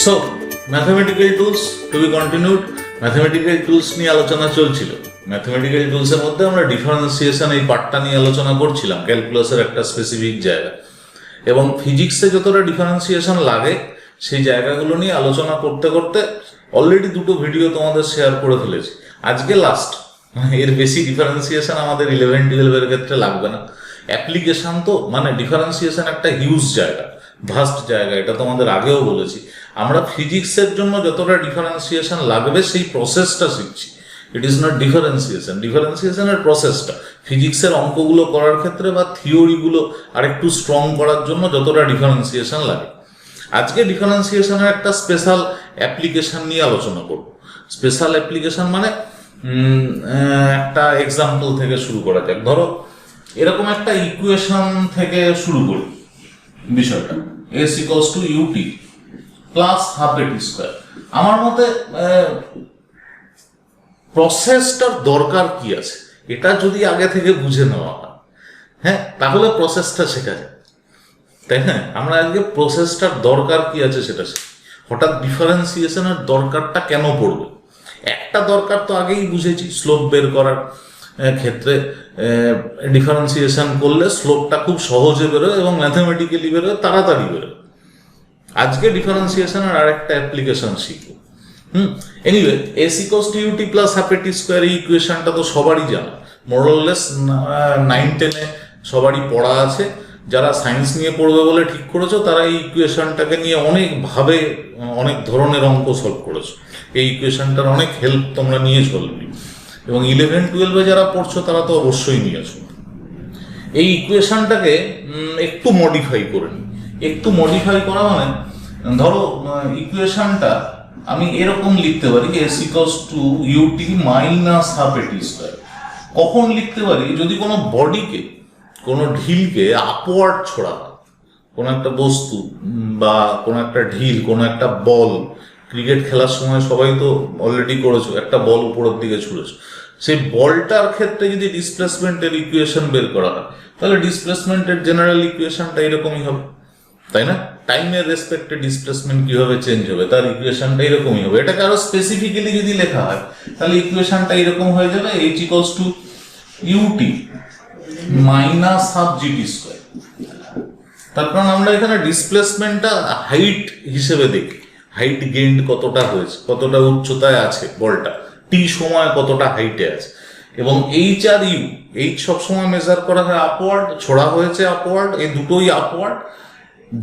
So mathematical tools to be continued. Mathematical tools নিয়ে আলোচনা চলছিল। ম্যাথমেটিক্যাল টুলসের মধ্যে আমরা ডিফারেন্সিয়েশন এই পার্টটা নিয়ে আলোচনা করছিলাম, ক্যালকুলাসের একটা স্পেসিফিক জায়গা, এবং ফিজিক্সে যতটা ডিফারেন্সিয়েশন লাগে সেই জায়গাগুলো নিয়ে আলোচনা করতে করতে অলরেডি দুটো ভিডিও তোমাদের শেয়ার করে ফেলেছি। আজকে লাস্ট, এর বেশি ডিফারেন্সিয়েশন আমাদের 11-12 ক্ষেত্রে লাগবে না। অ্যাপ্লিকেশন তো মানে ডিফারেন্সিয়েশন একটা হিউজ জায়গা, ভাস্ট জায়গা, এটা তোমাদের আগেও বলেছি। আমরা ফিজিক্সের জন্য যতটা ডিফারেন্সিয়েশন লাগবে সেই প্রসেসটা শিখছি। ইট ইজ নট ডিফারেন্সিয়েশন, ডিফারেন্সিয়েশনের প্রসেসটা ফিজিক্সের অঙ্কগুলো করার ক্ষেত্রে বা থিওরিগুলো আরেকটু স্ট্রং করার জন্য যতটা ডিফারেন্সিয়েশন লাগে। আজকে ডিফারেন্সিয়েশনের একটা স্পেশাল অ্যাপ্লিকেশন নিয়ে আলোচনা করব। স্পেশাল অ্যাপ্লিকেশন মানে একটা এক্সাম্পল থেকে শুরু করা যাক। ধরো এরকম একটা ইকুয়েশন থেকে শুরু করি বিষয়টা, s equals to ut plus half at square. আমার মতে প্রসেসটার দরকার কি আছে এটা যদি আগে থেকে বুঝে নেওয়া হয়, হ্যাঁ, তাহলে প্রসেসটা শেখা যায়, তাই না? আমরা আজকে প্রসেসটার দরকার কি আছে সেটা শিখি। হঠাৎ ডিফারেন্সিয়েশনের দরকারটা কেন পড়বে? একটা দরকার তো আগেই বুঝেছি, স্লোপ বের করার ক্ষেত্রে ডিফারেন্সিয়েশন করলে স্লোপটা খুব সহজে বেরোয় এবং ম্যাথমেটিক্যালি বেরোয়, তাড়াতাড়ি বেরোয়। আজকে ডিফারেন্সিয়েশনের আরেকটা অ্যাপ্লিকেশন শিখব। Anyway, s equals to ut plus half at square এই ইকুয়েশনটা তো সবারই জানা, মোরলেস 9-10-এ সবারই পড়া আছে। যারা সায়েন্স নিয়ে পড়বে বলে ঠিক করেছো তারা এই ইকুয়েশনটাকে নিয়ে অনেকভাবে অনেক ধরনের অঙ্ক সলভ করেছো। এই ইকুয়েশনটার অনেক হেল্প তোমরা নিয়েছো অলরেডি, এবং 11-12-এ যারা পড়ছো তারা তো অবশ্যই নিয়েছো। এই ইকুয়েশনটাকে একটু মডিফাই করে নিই। একটু মডিফাই করা মানে ধরো ইকুয়েশনটা আমি এরকম লিখতে পারি, s equals to ut minus half at square. কখন লিখতে পারি? যদি কোনো বডিকে, কোনো ঢিলকে আপওয়ার্ড ছোড়া হয়, কোনো একটা বস্তু বা কোনো একটা ঢিল, কোনো একটা বল, ক্রিকেট খেলার সময় সবাই তো অলরেডি করেছো, একটা বল উপরের দিকে ছুড়েছো, সেই বলটার ক্ষেত্রে যদি ডিসপ্লেসমেন্টের ইকুয়েশন বের করা হয় তাহলে ডিসপ্লেসমেন্টের জেনারেল ইকুয়েশনটা এরকমই হবে, তাই না? টাইমের রেসপেক্টে ডিসপ্লেসমেন্ট কিভাবে চেঞ্জ হবে তার ইকুয়েশনটা এরকমই হবে। এটাকে আরো স্পেসিফিক্যালি যদি লেখা হয় তাহলে ইকুয়েশনটা এরকম হয়ে যাবে, h equals to ut minus half gt square. তার কারণ আমরা এখানে ডিসপ্লেসমেন্টটা হাইট হিসেবে দেখি, হাইট গেইন কতটা হয়েছে, কতটা উচ্চতায় আছে বলটা, টি সময় কতটা হাইটে আছে, এবং এইচ আর ইউ, এইচ সবসময় মেজার করা হয় আপওয়ার্ড, ছোড়া হয়েছে আপওয়ার্ড, এই দুটোই আপওয়ার্ড,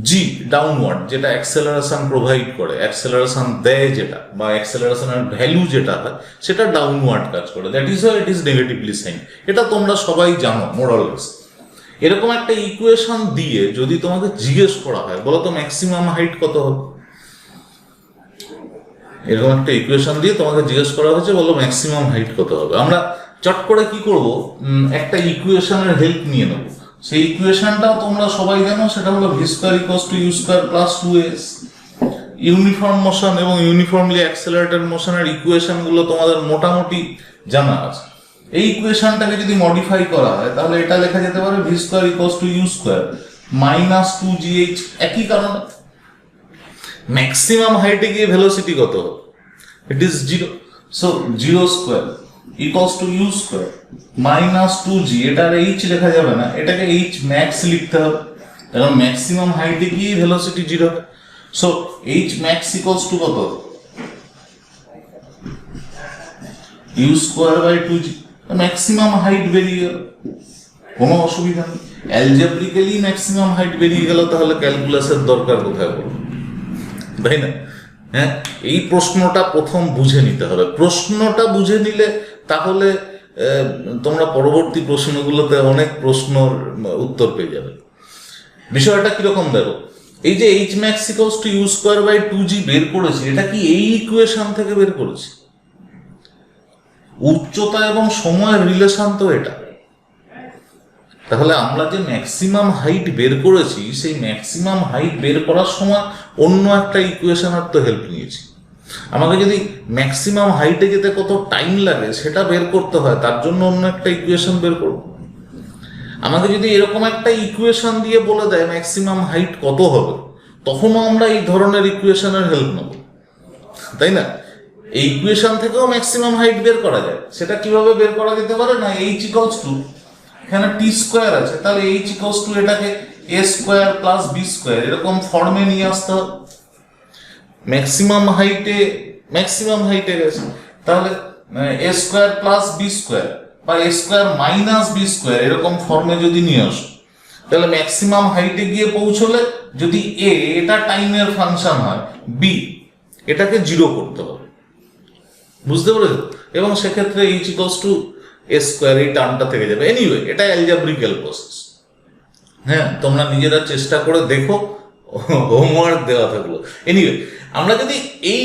জি ডাউনওয়ার্ড যেটা অ্যাক্সেলারেশন প্রোভাইড করে, অ্যাক্সেলারেশন দেয় যেটা, বা অ্যাক্সেলারেশনের ভ্যালু যেটা হয় সেটা ডাউনওয়ার্ড কাজ করে, that is it is negatively sign. এটা তোমরা সবাই জানো মোরাললেস। এরকম একটা ইকুয়েশন দিয়ে যদি তোমাকে জিজ্ঞেস করা হয় বলো তো ম্যাক্সিমাম হাইট কত হবে, এরকম একটা ইকুয়েশন দিয়ে তোমাকে জিজ্ঞেস করা হয়েছে বলো ম্যাক্সিমাম হাইট কত হবে, আমরা চট করে কি করব, একটা ইকুয়েশনের হেল্প নিয়ে নেব। সেই ইকুয়েশনটাও তোমরা সবাই জানো, সেটা হলো v square equals to u square plus 2s। Uniform motion এবং ইউনিফর্মলি অ্যাক্সেলারেটেড মোশনের ইকুয়েশনগুলো তোমাদের মোটামুটি জানা আছে। এই ইকুয়েশনটাকে যদি মডিফাই করা হয় তাহলে এটা লেখা যেতে পারে v square equals to u square minus 2gh। একই কারণে ম্যাক্সিমাম হাইটে গিয়ে ভেলোসিটি কত হবে? It is 0। So 0 square equals to u square minus 2g। এটার h লেখা যাবে না, এটাকে h ম্যাক্স লিখতে হবে, কারণ ম্যাক্সিমাম হাইটে গিয়ে ভেলোসিটি 0 হবে। So h max equals to কত? u square by 2g। Maximum height বেরিয়ে গেল, কোনো অসুবিধা নেই। অ্যালজেব্রিক্যালি ম্যাক্সিমাম হাইট বেরিয়ে গেল, তাহলে ক্যালকুলাসের দরকার কোথায় পড়বে, তাই না? হ্যাঁ, এই প্রশ্নটা প্রথম বুঝে নিতে হবে। প্রশ্নটা বুঝে নিলে তাহলে তোমরা পরবর্তী প্রশ্নগুলোতে অনেক প্রশ্নের উত্তর পেয়ে যাবে। বিষয়টা কিরকম দেখো, এই যে h max equals to u square by 2g বের করেছি, এটা কি এই ইকুয়েশন থেকে বের করেছি? উচ্চতা এবং সময়ের রিলেশন তো এটা। তাহলে আমরা যে ম্যাক্সিমাম হাইট বের করেছি সেই ম্যাক্সিমাম হাইট বের করার সময় অন্য একটা ইকুয়েশনের তো হেল্প নিয়েছি। আমাকে যদি ম্যাক্সিমাম হাইটে যেতে কত টাইম লাগে সেটা বের করতে হয়, তার জন্য অন্য একটা ইকুয়েশন বের করব। আমাকে যদি এরকম একটা ইকুয়েশন দিয়ে বলে দেয় ম্যাক্সিমাম হাইট কত হবে, তখনও আমরা এই ধরনের ইকুয়েশনের হেল্প নেব, তাই না? এই ইকুয়েশন থেকেও ম্যাক্সিমাম হাইট বের করা যায়। সেটা কিভাবে বের করা যেতে পারে না, এইচ ইকুয়ালস টু, এখানে টি স্কোয়ার আছে, তাহলে এইচ ইকুয়ালস টু এটাকে এ স্কোয়ার প্লাস বি স্কোয়ার এরকম ফর্মে নিয়ে আসতে হবে। ম্যাক্সিমাম হাইটে গেছে, তাহলে এ স্কোয়ার প্লাস বি স্কোয়ার বা এ স্কোয়ার মাইনাস বি স্কোয়ার এরকম ফর্মে যদি নিয়ে আসো, তাহলে ম্যাক্সিমাম হাইটে গিয়ে পৌঁছলে যদি এ এটা টাইমের ফাংশন হয়, বি এটাকে 0 করতে হবে, বুঝতে পেরেছ? এবং সেক্ষেত্রে এইচ ইকুয়ালস টু এ স্কোয়ার এই টার্মটা থেকে যাবে। এনিওয়ে এটা অ্যালজেব্রিক্যাল প্রসেস। হ্যাঁ, তোমরা নিজেরা চেষ্টা করে দেখো, হোমওয়ার্ক দেওয়া থাকলো। এনিওয়ে আমরা যদি এই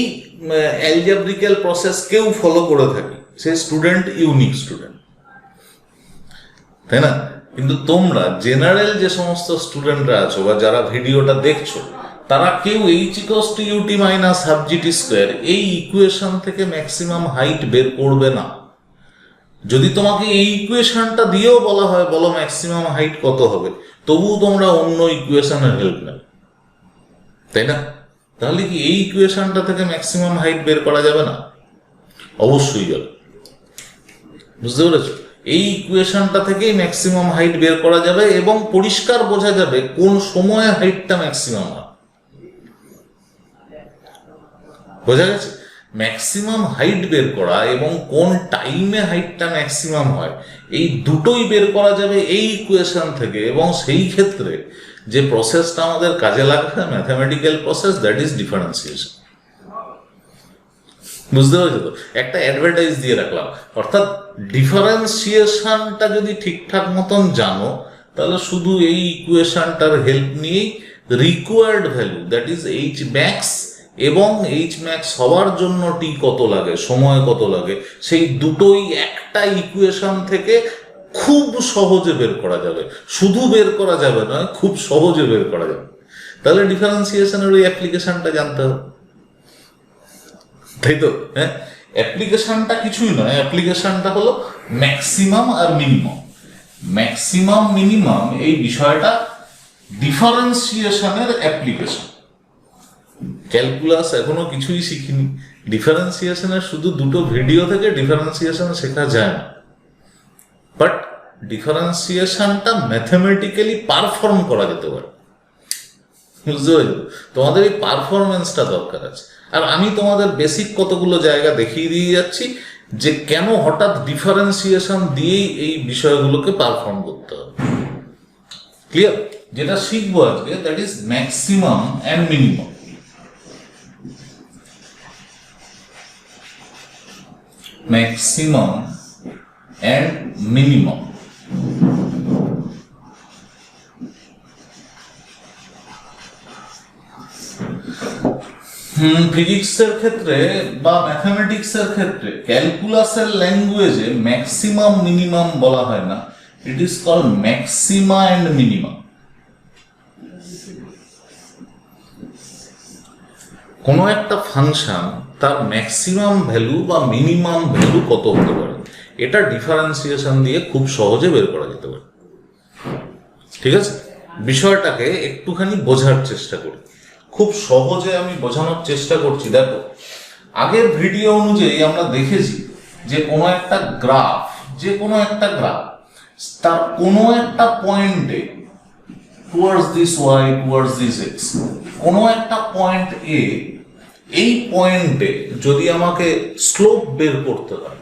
অ্যালজেব্রিক্যাল প্রসেস কেউ ফলো করে থাকি, সে স্টুডেন্ট ইউনিক স্টুডেন্ট, তাই না? কিন্তু তোমরা জেনারেল যে সমস্ত স্টুডেন্টরা আছো বা যারা ভিডিওটা দেখছো, তারা কেউ h equals to u t minus half g t square এই ইকুয়েশন থেকে ম্যাক্সিমাম হাইট বের করবে না। যদি তোমাকে এই ইকুয়েশনটা দিয়েও বলা হয় বলো ম্যাক্সিমাম হাইট কত হবে, তবুও তোমরা অন্য ইকুয়েশনের হেল্প নেবে, তাই না? তাহলে কি এই ইকুয়েশনটা থেকে ম্যাক্সিমাম হাইট বের করা যাবে না? অবশ্যই যাবে, বুঝতে পেরেছ? এই ইকুয়েশনটা থেকেই ম্যাক্সিমাম হাইট বের করা যাবে এবং পরিষ্কার বোঝা যাবে কোন সময়ে হাইটটা ম্যাক্সিমাম হয়। বোঝা গেছে? ম্যাক্সিমাম হাইট বের করা এবং কোন টাইমে হাইটটা ম্যাক্সিমাম হয়, এই দুটোই বের করা যাবে এই ইকুয়েশন থেকে। এবং সেই ক্ষেত্রে যে প্রসেসটা আমাদের কাজে লাগবে, mathematical process, that is differentiation. বুঝতে পেরেছো তো? একটা অ্যাডভার্টাইজ দিয়ে রাখলাম, অর্থাৎ ডিফারেন্সিয়েশনটা যদি ঠিকঠাক মতন জানো, তাহলে শুধু এই ইকুয়েশনটার হেল্প নিয়েই required value, that is H max এবং এইচ ম্যাক্স হওয়ার জন্য টি কত লাগে, সময় কত লাগে, সেই দুটোই একটা ইকুয়েশন থেকে খুব সহজে বের করা যাবে। শুধু বের করা যাবে না, খুব সহজে বের করা যাবে। তাহলে ডিফারেন্সিয়েশনের ওই অ্যাপ্লিকেশনটা জানতে হবে, তাই তো? হ্যাঁ, অ্যাপ্লিকেশনটা কিছুই নয়, অ্যাপ্লিকেশনটা হলো ম্যাক্সিমাম আর মিনিমাম। ম্যাক্সিমাম মিনিমাম এই বিষয়টা ডিফারেন্সিয়েশনের অ্যাপ্লিকেশন। ক্যালকুলাস এখনো কিছুই শিখিনি, ডিফারেন্সিয়েশনের শুধু দুটো ভিডিও থেকে ডিফারেন্সিয়েশন শেখা যায় না। বাট ডিফারেন্সিয়েশনটা ম্যাথমেটিক্যালি পারফর্ম করা যেতে পারে, বুঝতে পারছো? তোমাদের এই পারফরমেন্সটা দরকার আছে। আর আমি তোমাদের বেসিক কতগুলো জায়গা দেখিয়ে দিয়ে যাচ্ছি যে কেন হঠাৎ ডিফারেন্সিয়েশন দিয়েই এই বিষয়গুলোকে পারফর্ম করতে হবে। ক্লিয়ার? যেটা শিখবো আজকে, that is maximum and minimum. Maximum and minimum. ফিজিক্সের ক্ষেত্রে বা ম্যাথমেটিক্সের ক্ষেত্রে, ক্যালকুলাসের ল্যাঙ্গুয়েজে ম্যাক্সিমাম মিনিমাম বলা হয় না, it is called maxima and minimum. কোনো একটা ফাংশন তার ম্যাক্সিমাম ভ্যালু বা মিনিমাম ভ্যালু কত হতে পারে, এটা ডিফারেন্সিয়েশন দিয়ে খুব সহজে বের করা যেতে পারে। ঠিক আছে? বিষয়টাকে একটুখানি বোঝার চেষ্টা করি, খুব সহজে আমি বোঝানোর চেষ্টা করছি। দেখো, আগের ভিডিও অনুযায়ী আমরা দেখেছি যে কোনো একটা গ্রাফ, যে কোনো একটা গ্রাফ তার কোনো একটা পয়েন্টে towards this Y, towards this x, কোনো একটা পয়েন্ট এ, এই পয়েন্টে যদি আমাকে স্লোপ বের করতে হয়,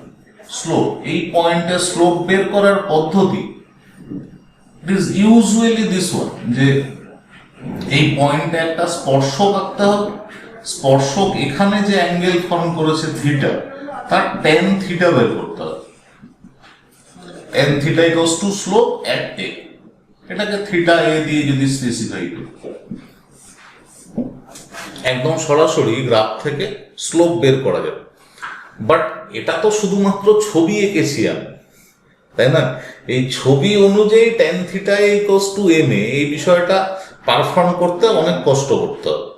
স্লোপ, এই পয়েন্টে স্লোপ বের করার পদ্ধতি it is usually this one, যে এই পয়েন্টে একটা স্পর্শক আঁকতে হবে। স্পর্শক এখানে যে অ্যাঙ্গেল ফর্ম করেছে থিটা, তার tan থিটা বের করতে হবে। tan theta equals to slope at A, এটাকে থিটা এ দিয়ে যদি স্পেসিফাই করি, একদম সরাসরি গ্রাফ থেকে স্লোপ বের করা যাবে। বাট এটা তো শুধুমাত্র ছবি এঁকেছি আমি, তাই না? এই ছবি অনুযায়ী tan theta equals to M A, এই বিষয়টা পারফর্ম করতে অনেক কষ্ট করতে হবে।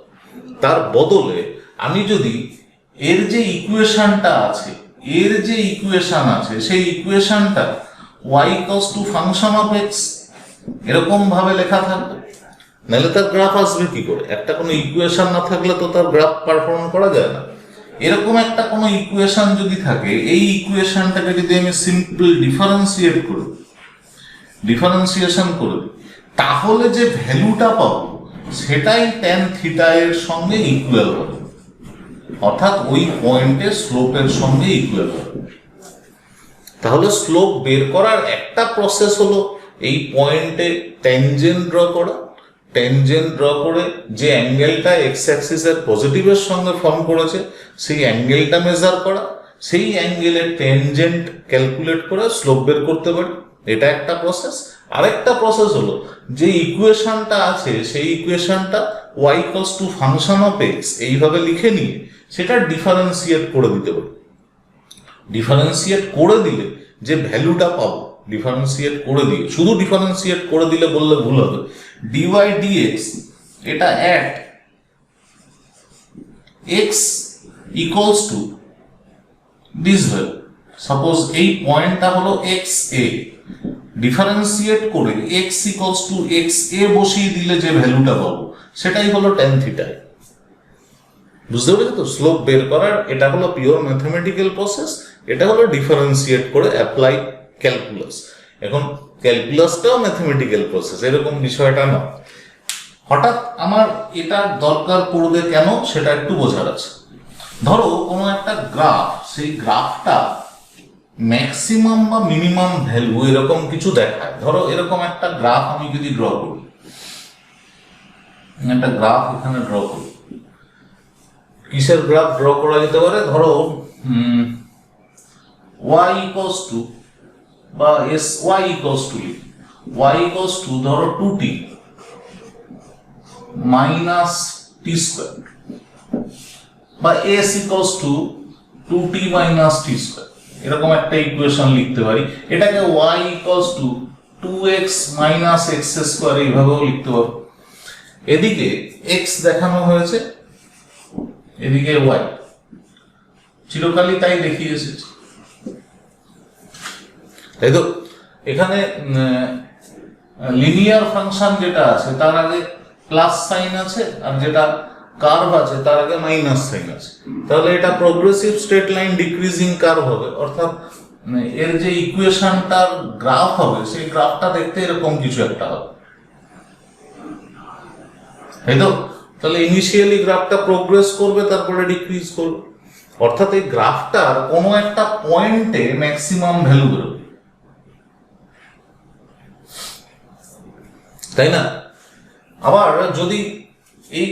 তার বদলে আমি যদি এর যে ইকুয়েশনটা আছে, এর যে ইকুয়েশন আছে, সেই ইকুয়েশনটা y equals to function of x এরকম ভাবে লেখা থাকবে, নাহলে তার গ্রাফ আসবে কি করে? একটা কোনো ইকুয়েশন না থাকলে তো তার গ্রাফ পারফর্ম করা যায় না। এরকম একটা কোনো ইকুয়েশন যদি থাকে, এই ইকুয়েশনটাকে যদি আমি সিম্পল ডিফারেন্সিয়েশন করে দিই, তাহলে যে ভ্যালুটা পাবো সেটাই ট্যান থিটা এর সঙ্গে ইকুয়াল হবে, অর্থাৎ ওই পয়েন্টের স্লোপের সঙ্গে ইকুয়াল হবে। তাহলে স্লোপ বের করার একটা প্রসেস হলো এই পয়েন্টে ট্যানজেন্ট ড্র করা, ট্যানজেন্ট ড্র করে যে অ্যাঙ্গেলটা এক্স অ্যাক্সিসের পজিটিভের সঙ্গে ফর্ম করেছে সেই অ্যাঙ্গেলটা মেজার করা, সেই অ্যাঙ্গেলের ট্যানজেন্ট ক্যালকুলেট করে স্লোপ বের করতে পারি, এটা একটা প্রসেস। আরেকটা প্রসেস হলো যে ইকুয়েশনটা আছে সেই ইকুয়েশনটা y equals to function of x এইভাবে লিখে নিয়ে সেটা ডিফারেন্সিয়েট করে দিতে পারি। ডিফারেন্সিয়েট করে দিলে যে ভ্যালুটা পাবো, ডিফারেন্সিয়েট করে দিয়ে, শুধু ডিফারেন্সিয়েট করে দিলে বললে ভুল হবে, ডিওয়াই ডিএক্স এটা at x equals to this value. Suppose এই পয়েন্টটা হলো এক্স এ, ডিফারেন্সিয়েট করে এক্স ইকুয়ালস টু এক্স এ বসিয়ে দিলে যে ভ্যালুটা পাবো সেটাই হলো ট্যান থিটা। বুঝতে পেরেছো তো? স্লোপ বের করার এটা হলো পিওর ম্যাথমেটিক্যাল প্রসেস, এটা হলো ডিফারেন্সিয়েট করে অ্যাপ্লাই ক্যালকুলাস। এখন ক্যালকুলাসটাও ম্যাথমেটিক্যাল প্রসেস, এরকম বিষয়টা না। হঠাৎ আমার এটা দরকার পড়বে কেন সেটা একটু বোঝার আছে। ধরো কোনো একটা গ্রাফ, সেই গ্রাফটা ম্যাক্সিমাম বা মিনিমাম ভ্যালু এরকম কিছু দেখায়। ধরো এরকম একটা গ্রাফ আমি যদি ড্র করি, একটা গ্রাফ এখানে ড্র করি, কিসের গ্রাফ ড্র করা যেতে পারে? ধরো y ইকুয়ালস টু বা y ইকুয়ালস টু ধরো 2t মাইনাস টি স্কোয়ার, বা s equals to 2t minus T square, এরকম একটা ইকুয়েশন লিখতে পারি। এটাকে y equals to 2x minus x square এইভাবেও লিখতে পারো। এদিকে x দেখানো হয়েছে, এদিকে y, চিরকালই তাই দেখিয়ে এসেছে, তাই তো? এখানে লিনিয়ার ফাংশন যেটা আছে তার আগে প্লাস সাইন আছে, আর যেটা কার্ভ আছে তার আগে মাইনাস সাইন আছে। তাহলে এটা progressive straight line decreasing curve হবে, অর্থাৎ এর যে ইকুয়েশনটার গ্রাফ হবে সেই গ্রাফটা দেখতে এরকম কিছু একটা হবে, তাই তো? তাহলে ইনিশিয়ালি গ্রাফটা প্রোগ্রেস করবে, তারপরে ডিক্রিজ করবে, অর্থাৎ এই গ্রাফটার কোনো একটা পয়েন্টে ম্যাক্সিমাম ভ্যালু বেরোবে, তাই না? আবার যদি এই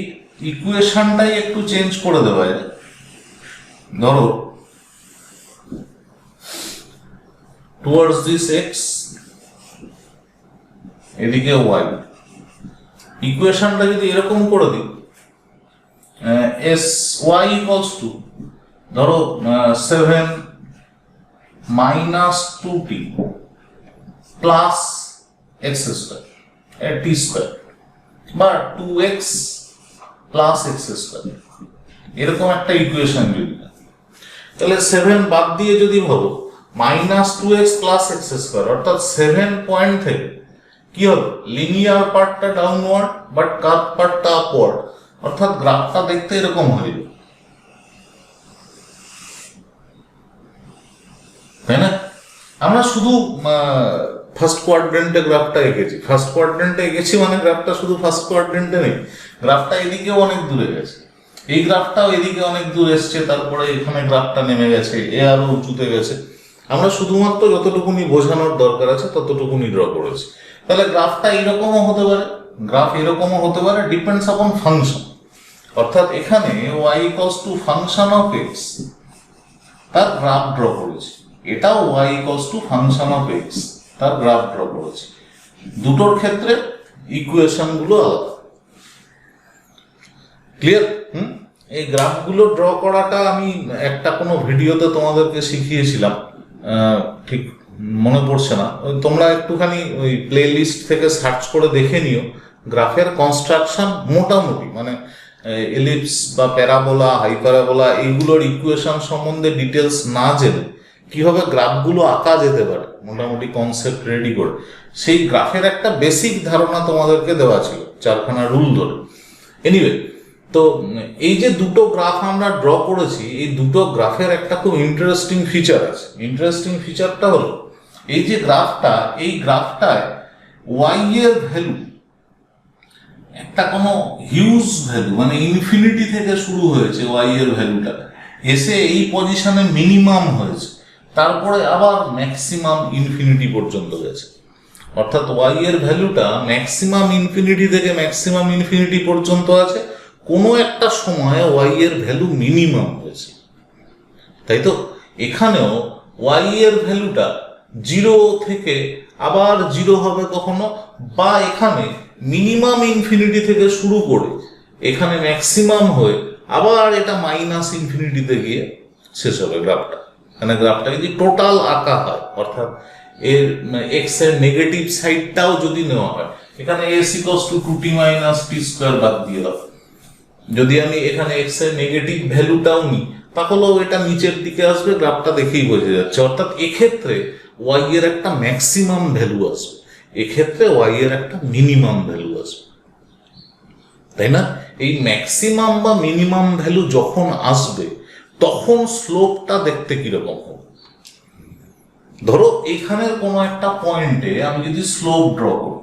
ইকুয়েশনটাই একটু চেঞ্জ করে দেওয়া যায়, ধরো টুয়ার্ডস দিস এক্স, এদিকে ওয়াই, ইকুয়েশনটা যদি এরকম করে দিই এস ওয়াই ইকুয়ালস টু ধরো 7 minus 2t plus x square T square, বা 2x প্লাস এক্স স্কোয়ার, এরকম একটা ইকুয়েশন যদি, তাহলে 7 বাদ দিয়ে যদি ভাবো minus 2x plus x square, অর্থাৎ 7 পয়েন্ট থেকে কি হবে? লিনিয়ার পার্টটা ডাউনওয়ার্ড বাট কার্ভ পার্টটা আপওয়ার্ড, অর্থাৎ গ্রাফটা দেখতে এরকম হয়ে যাবে, তাই না? আমরা শুধু ফার্স্ট কোয়াড্রেন্টে গ্রাফটা এঁকেছি, ফার্স্ট কোয়াড্রেন্টে এঁকেছি মানে গ্রাফটা শুধু ফার্স্ট কোয়াড্রেন্টে নেই, গ্রাফটা এদিকেও অনেক দূরে গেছে, এই গ্রাফটাও এদিকে অনেক দূর এসছে, তারপরে এখানে গ্রাফটা নেমে গেছে, এ আরো উঁচুতে গেছে। আমরা শুধুমাত্র যতটুকুনি বোঝানোর দরকার আছে ততটুকুনি ড্র করেছি। তাহলে গ্রাফটা এরকমও হতে পারে, গ্রাফ এরকমও হতে পারে, ডিপেন্ডস আপন ফাংশন। অর্থাৎ এখানে y equals to function of x তার গ্রাফ ড্র করেছি, এটাও y equals to function of x তার গ্রাফ ড্র করেছি। দুটোর ক্ষেত্রে ইকুয়েশন গুলো আলাদা। ক্লিয়ার? এই গ্রাফগুলো ড্র করাটা আমি একটা কোনো ভিডিওতে তোমাদেরকে শিখিয়েছিলাম, ঠিক মনে পড়ছে না, তোমরা একটুখানি ওই প্লে লিস্ট থেকে সার্চ করে দেখে নিও। গ্রাফের কনস্ট্রাকশন মোটামুটি, মানে এলিপস বা প্যারাবোলা, হাইপারাবোলা, এইগুলোর ইকুয়েশন সম্বন্ধে ডিটেলস না জেনে কিভাবে গ্রাফগুলো আঁকা যেতে পারে মোটামুটি কনসেপ্ট রেডি করে, সেই গ্রাফের একটা বেসিক ধারণা তোমাদেরকে দেওয়া ছিল। চারখানা রুল ধরে। এনিওয়ে, তো এই যে দুটো গ্রাফ আমরা ড্র করেছি, এই দুটো গ্রাফের একটা খুব ইন্টারেস্টিং ফিচার আছে। ইন্টারেস্টিং ফিচারটা হলো এই যে গ্রাফটা, এই গ্রাফটায় ওয়াই এর ভ্যালু একটা কোনো হিউজ ভ্যালু, মানে ইনফিনিটি থেকে শুরু হয়েছে ওয়াই এর ভ্যালুটা, এসে এই পজিশনে মিনিমাম হয়েছে, তারপরে আবার ম্যাক্সিমাম ইনফিনিটি পর্যন্ত গেছে। অর্থাৎ ওয়াই এর ভ্যালুটা ম্যাক্সিমাম ইনফিনিটি থেকে ম্যাক্সিমাম ইনফিনিটি পর্যন্ত আছে, কোনো একটা সময়ে ওয়াই এর ভ্যালু মিনিমাম হয়েছে, তাই তো? এখানেও ওয়াই এর ভ্যালুটা 0 থেকে আবার 0 হবে কখনো, বা এখানে মিনিমাম ইনফিনিটি থেকে শুরু করে এখানে ম্যাক্সিমাম হয়ে আবার এটা মাইনাস ইনফিনিটিতে গিয়ে শেষ হবে গ্রাফটা। মানে গ্রাফটা যদি টোটাল আঁকা হয়, অর্থাৎ এর এক্স এর নেগেটিভ সাইডটাও যদি নেওয়া হয়, এখানে S equals to 2t minus T square বাদ দিয়ে দাও, যদি আমি এখানে এক্স এর নেগেটিভ ভ্যালুটাও নিই, তাহলেও এটা নিচের দিকে আসবে, গ্রাফটা দেখেই বোঝা যাচ্ছে। অর্থাৎ এক্ষেত্রে ওয়াই এর একটা ম্যাক্সিমাম ভ্যালু আসবে, এক্ষেত্রে ওয়াই এর একটা মিনিমাম ভ্যালু আসবে, তাই না? এই ম্যাক্সিমাম বা মিনিমাম ভ্যালু যখন আসবে, তখন স্লোপটা দেখতে কিরকম হবে? ধরো এখানের কোনো একটা পয়েন্টে আমি যদি স্লোপ ড্র করি,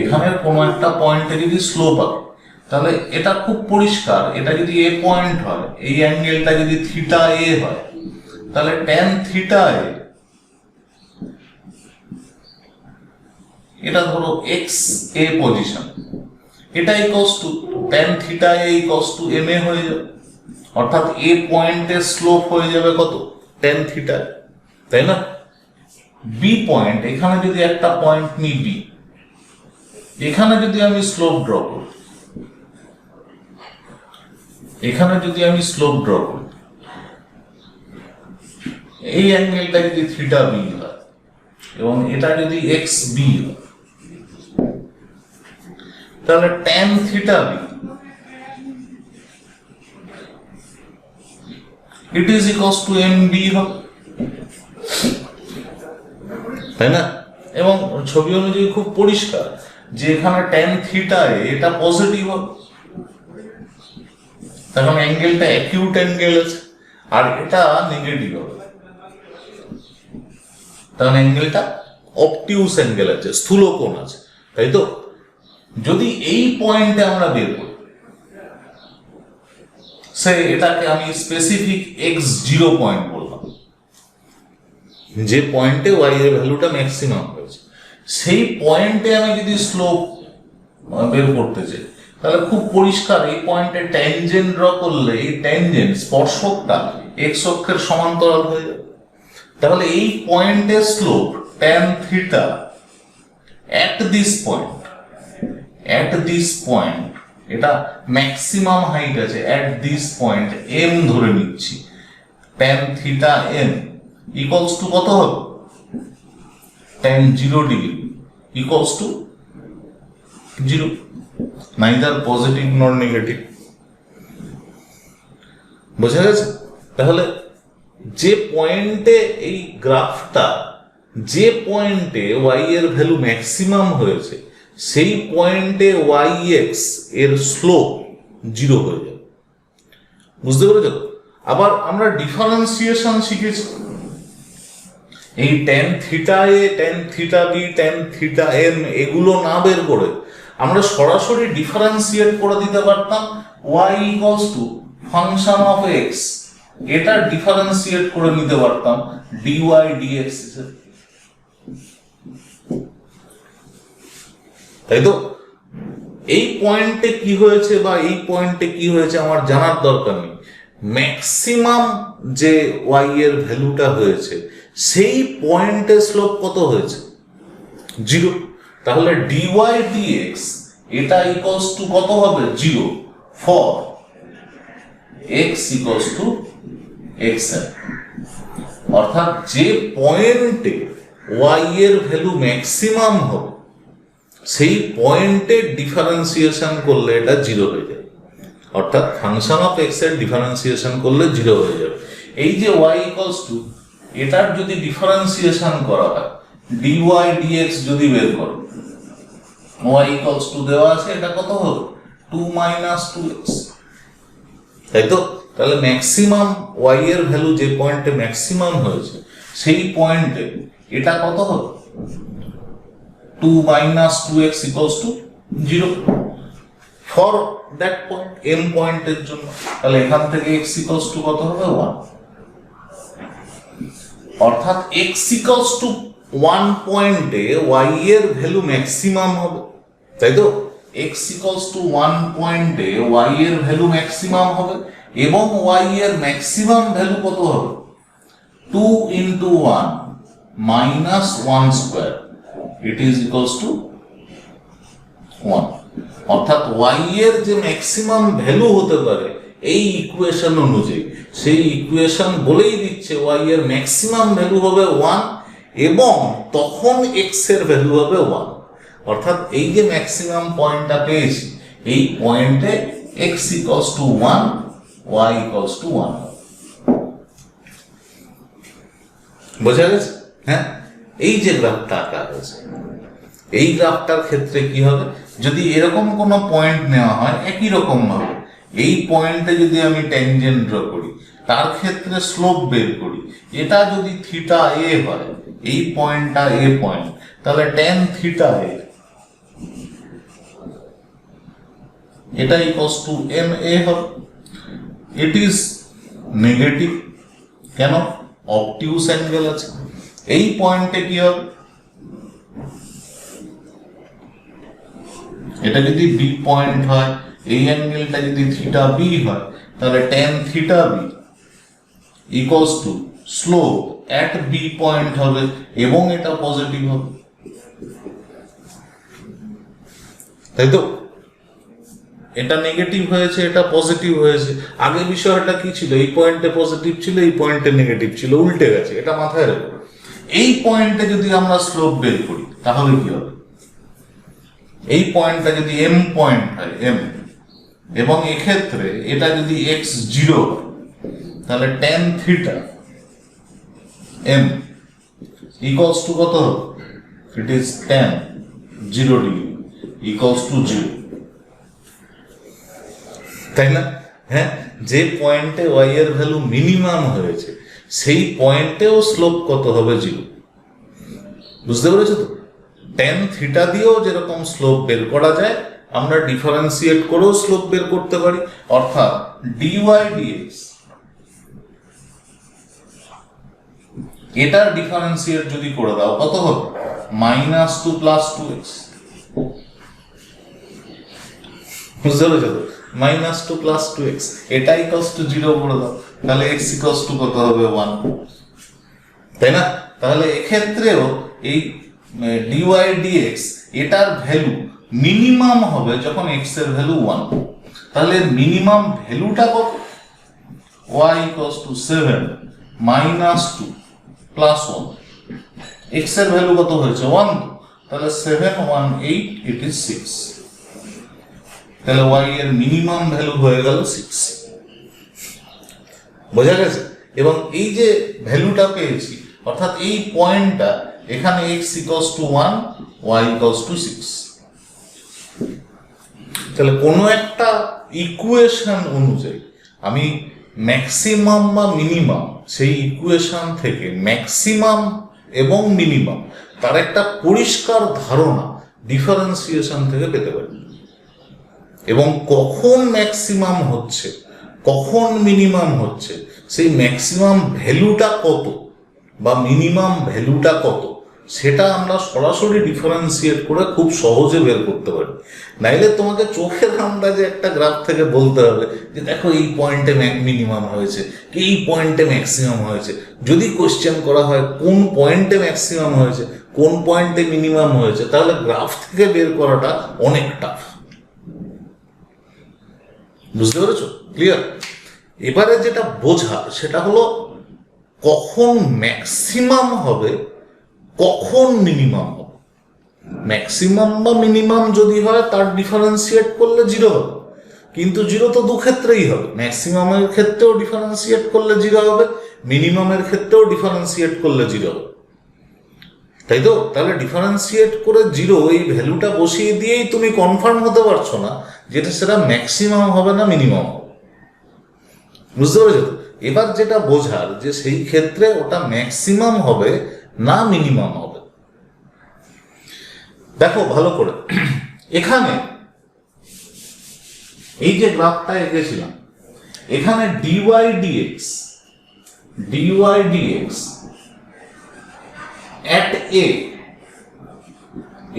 এখানের কোনো একটা পয়েন্টে যদি স্লোপ আঁকি, তাহলে এটা খুব পরিষ্কার, এটা যদি এ পয়েন্ট হয়, এই অ্যাঙ্গেলটা যদি থিটা এ হয়, তাহলে ট্যান থিটা এ, এটা ধরো এক্স এ পজিশন, এটা equals to tan theta A equals to M A হয়ে যাবে। অর্থাৎ এ পয়েন্টের স্লোপ হয়ে যাবে কত? ট্যান থিটা, তাই না? বি পয়েন্ট, এখানে যদি একটা পয়েন্ট নিই বি, এখানে যদি আমি স্লোপ ড্র করি, এখানে যদি আমি স্লোপ ড্র করি, এই অ্যাঙ্গেলটা যদি থিটা বি হয় এবং এটা যদি এক্স বি হয়, তাহলে tan theta b it is equals to m b হবে, তাই না? এবং ছবি অনুযায়ী খুব পরিষ্কার যে এখানে ট্যান থিটা এ এটা পজিটিভ হবে, তখন অ্যাঙ্গেলটা অ্যাকিউট অ্যাঙ্গেল আছে, আর এটা নেগেটিভ হবে, তখন অ্যাঙ্গেলটা অবটিউস অ্যাঙ্গেল আছে, স্থূল কোণ আছে, তাই তো? যদি এই পয়েন্টে আমরা বের করি, সে এটাকে আমি স্পেসিফিক x0 পয়েন্ট বললাম, যে পয়েন্টে ওয়াই এর ভ্যালুটা ম্যাক্সিমাম হয়েছে, সেই পয়েন্টে আমি যদি স্লোপ বের করতে চাই, তাহলে খুব পরিষ্কার এই পয়েন্টে ট্যানজেন্ট ড্র করলে এই ট্যানজেন্ট স্পর্শকটা এক্স অক্ষের সমান্তরাল হয়ে যাবে। তাহলে এই পয়েন্টের slope tan theta at this point, এটা ম্যাক্সিমাম হাইট আছে, at this point m ধরে নিচ্ছি, tan theta m equals to কত হবে? Tan 0 degree equals to 0, neither positive নর নেগেটিভ। বোঝা গেছে? তাহলে যে পয়েন্টে এই গ্রাফটা, যে পয়েন্টে ওয়াই এর ভ্যালু ম্যাক্সিমাম হয়েছে, সেই পয়েন্টে ওয়াই এক্স এর স্লোপ 0 হয়ে যাবে। বুঝতে পেরেছ? আবার আমরা ডিফারেন্সিয়েশন শিখেছি, এই tan theta A, tan theta B, tan theta M এগুলো না বের করে আমরা সরাসরি ডিফারেন্সিয়েট করে দিতে পারতাম y equals to function of x, এটা ডিফারেন্সিয়েট করে নিতে পারতাম dy dx হিসেবে, তাই তো? এই পয়েন্টে কি হয়েছে বা এই পয়েন্টে কি হয়েছে আমার জানার দরকার নেই, ম্যাক্সিমাম যে y এর ভ্যালুটা হয়েছে সেই পয়েন্টে স্লোপ কত হয়েছে? 0। তাহলে dy dx এটা ইকুয়ালস টু কত হবে? 0 for x equals to xn। অর্থাৎ যে পয়েন্টে y এর ভ্যালু ম্যাক্সিমাম হবে সেই পয়েন্টে ডিফারেন্সিয়েশন করলে এটা 0 হয়ে যাবে। অর্থাৎ ফাংশন অফ x এর ডিফারেন্সিয়েশন করলে 0 হয়ে যাবে। এই যে y ইকুয়ালস টু, এটার যদি ডিফারেন্সিয়েশন করা হয় dy dx যদি বের করো, y ইকুয়ালস টু দেওয়া আছে, এটা কত হবে 2 - 2x, তাই তো? তাহলে ম্যাক্সিমাম y এর ভ্যালু যে পয়েন্টে ম্যাক্সিমাম হয়েছে সেই পয়েন্টে এটা কত হবে 2 - 2x equals to 0 for that point, m পয়েন্টের জন্য। তাহলে এখান থেকে x ইকুয়ালস টু কত হবে 1, অর্থাৎ x ইকুয়ালস টু 1 পয়েন্টে y এর ভ্যালু ম্যাক্সিমাম হবে, তাই তো? x ইকুয়ালস টু 1 পয়েন্টে y এর ভ্যালু ম্যাক্সিমাম হবে এবং y এর ম্যাক্সিমাম ভ্যালু কত হবে 2 × 1 - 1 square, it is equals two 1। অর্থাৎ y এর যে ম্যাক্সিমাম ভ্যালু হতে পারে এই ইকুয়েশন অনুযায়ী, সেই ইকুয়েশন বলেই দিচ্ছে y এর ম্যাক্সিমাম ভ্যালু হবে 1 এবং তখন x এর ভ্যালু হবে 1। অর্থাৎ এই যে ম্যাক্সিমাম পয়েন্টটা পেয়েছি, এই পয়েন্টে x equals to 1, y equals to 1। বোঝা গেছে? হ্যাঁ, এই যে গ্রাফটা আঁকা হয়েছে, এই গ্রাফটার ক্ষেত্রে কি হবে, যদি এরকম কোনো পয়েন্ট নেওয়া হয় একই রকম ভাবে, এই পয়েন্টে যদি আমি ট্যানজেন্ট ড্র করি, তার ক্ষেত্রে স্লোপ বের করি, এটা যদি থিটা এ হয়, এই পয়েন্টটা এ পয়েন্ট, তাহলে ট্যান থিটা এ এটা ইকুয়ালস টু এম এ হবে। ইট ইজ নেগেটিভ, কেন? অবটিউস অ্যাঙ্গেল আছে। এই পয়েন্টে কি হবে, এটা যদি বি পয়েন্ট হয়, এই অ্যাঙ্গেলটা যদি থিটা বি হয়, তাহলে tan theta b equals to slope at b point হবে এবং এটা পজিটিভ হবে, তাই তো? এটা নেগেটিভ হয়েছে, এটা পজিটিভ হয়েছে। আগে বিষয়টা কি ছিল, এই পয়েন্টে পজিটিভ ছিল, এই পয়েন্টে নেগেটিভ ছিল, উল্টে গেছে, এটা মাথায় রাখো। এই পয়েন্টে যদি আমরা স্লোপ বের করি তাহলে কি হবে, এই পয়েন্টটা যদি এম পয়েন্ট হয়, এম, এবং এক্ষেত্রে এটা যদি x0 হয়, তাহলে tan theta m equals to কত হবে, it is tan 0 degree equals to 0, তাই না? হ্যাঁ, যে পয়েন্টে y এর ভ্যালু মিনিমাম হয়েছে সেই পয়েন্টেও স্লোপ কত হবে 0। বুঝতে পেরেছো তো? ট্যান থিটা দিয়েও যেরকম স্লোপ বের করা যায়, আমরা ডিফারেন্সিয়েট করেও স্লোপ বের করতে পারি। অর্থাৎ dy dx এটার ডিফারেন্সিয়েট যদি করে দাও কত হবে -2 + 2x। বুঝতে পেরেছো তো? -2 + 2x এটা ইকুয়ালস টু 0 করে দাও, তাহলে x ইকুয়ালস টু কত হবে 1, তাই না? তাহলে এক্ষেত্রেও এই dy dx এটার ভ্যালু মিনিমাম হবে যখন x এর ভ্যালু 1। তাহলে মিনিমাম ভ্যালুটা কত, y ইকুয়ালস টু 7 - 2 + 1, x এর ভ্যালু কত হয়েছে 1, তাহলে 7 × 1 = 8, ইট ইজ 6। তাহলে y এর মিনিমাম ভ্যালু হয়ে গেল 6। বোঝা গেছে? এবং এই যে ভ্যালুটা পেয়েছি, অর্থাৎ এই পয়েন্টটা এখানে x equals to 1, y equals to 6। তাহলে কোনো একটা ইকুয়েশন অনুযায়ী আমি ম্যাক্সিমাম বা মিনিমাম, সেই ইকুয়েশন থেকে ম্যাক্সিমাম এবং মিনিমাম তার একটা পরিষ্কার ধারণা ডিফারেন্সিয়েশন থেকে পেতে পারি, এবং কখন ম্যাক্সিমাম হচ্ছে কখন মিনিমাম হচ্ছে, সেই ম্যাক্সিমাম ভ্যালুটা কত বা মিনিমাম ভ্যালুটা কত, সেটা আমরা সরাসরি ডিফারেন্সিয়েট করে খুব সহজে বের করতে পারি। নাইলে তোমাকে চোখের আন্দাজে একটা গ্রাফ থেকে বলতে হবে যে দেখো এই পয়েন্টে মিনিমাম হয়েছে, এই পয়েন্টে ম্যাক্সিমাম হয়েছে। যদি কোশ্চেন করা হয় কোন পয়েন্টে ম্যাক্সিমাম হয়েছে, কোন পয়েন্টে মিনিমাম হয়েছে, তাহলে গ্রাফ থেকে বের করাটা অনেক টাফ। বুঝতে পেরেছো? ক্লিয়ার? এবারে যেটা বোঝা সেটা হলো কখন ম্যাক্সিমাম হবে, কখন মিনিমাম হবে। ম্যাক্সিমাম বা মিনিমাম যদি হয় তার ডিফারেন্সিয়েট করলে 0 হবে, কিন্তু 0 তো দু ক্ষেত্রেই হবে। ম্যাক্সিমামের ক্ষেত্রেও ডিফারেন্সিয়েট করলে 0 হবে, মিনিমামের ক্ষেত্রেও ডিফারেন্সিয়েট করলে 0 হবে। তাই তো? তাহলে ডিফারেন্সিয়েট করে 0 এই ভ্যালুটা বসিয়ে দিয়েই তুমি কনফার্ম হতে পারছো না যেটা সেটা ম্যাক্সিমাম হবে না মিনিমাম হবে। বুঝতে পেরেছো তো? এবার যেটা বোঝার যে সেই ক্ষেত্রে ওটা ম্যাক্সিমাম হবে না মিনিমাম হবে। দেখো ভালো করে, এখানে এই যে গ্রাফটা এঁকেছিলাম, এখানে ডিওয়াই ডিএক্স at a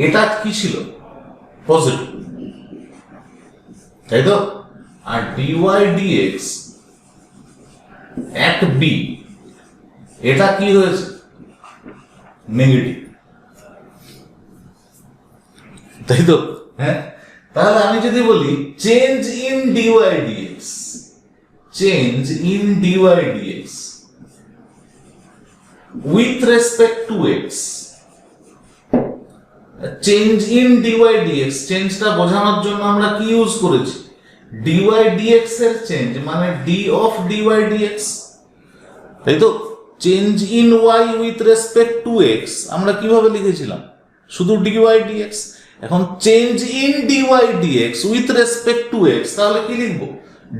এটা কি ছিল? পজিটিভ, তাই তো? আর ডিওয়াই ডিএক্স at b এটা কি হয়েছে? নেগেটিভ, তাই তো? হ্যাঁ, তাহলে আমি যদি বলি change in dy dx, with respect to x, change in dy dx, চেঞ্জটা বোঝানোর জন্য আমরা কি ইউজ করেছি? ডিওয়াই ডিএক্স এর চেঞ্জ মানে ডি অফ ডিওয়াই ডিএক্স, তাই তো? Change in y with respect to x আমরা কিভাবে লিখেছিলাম? শুধু ডিওয়াই ডিএক্স। এখন change in dy dx with respect to x, তাহলে কি লিখবো?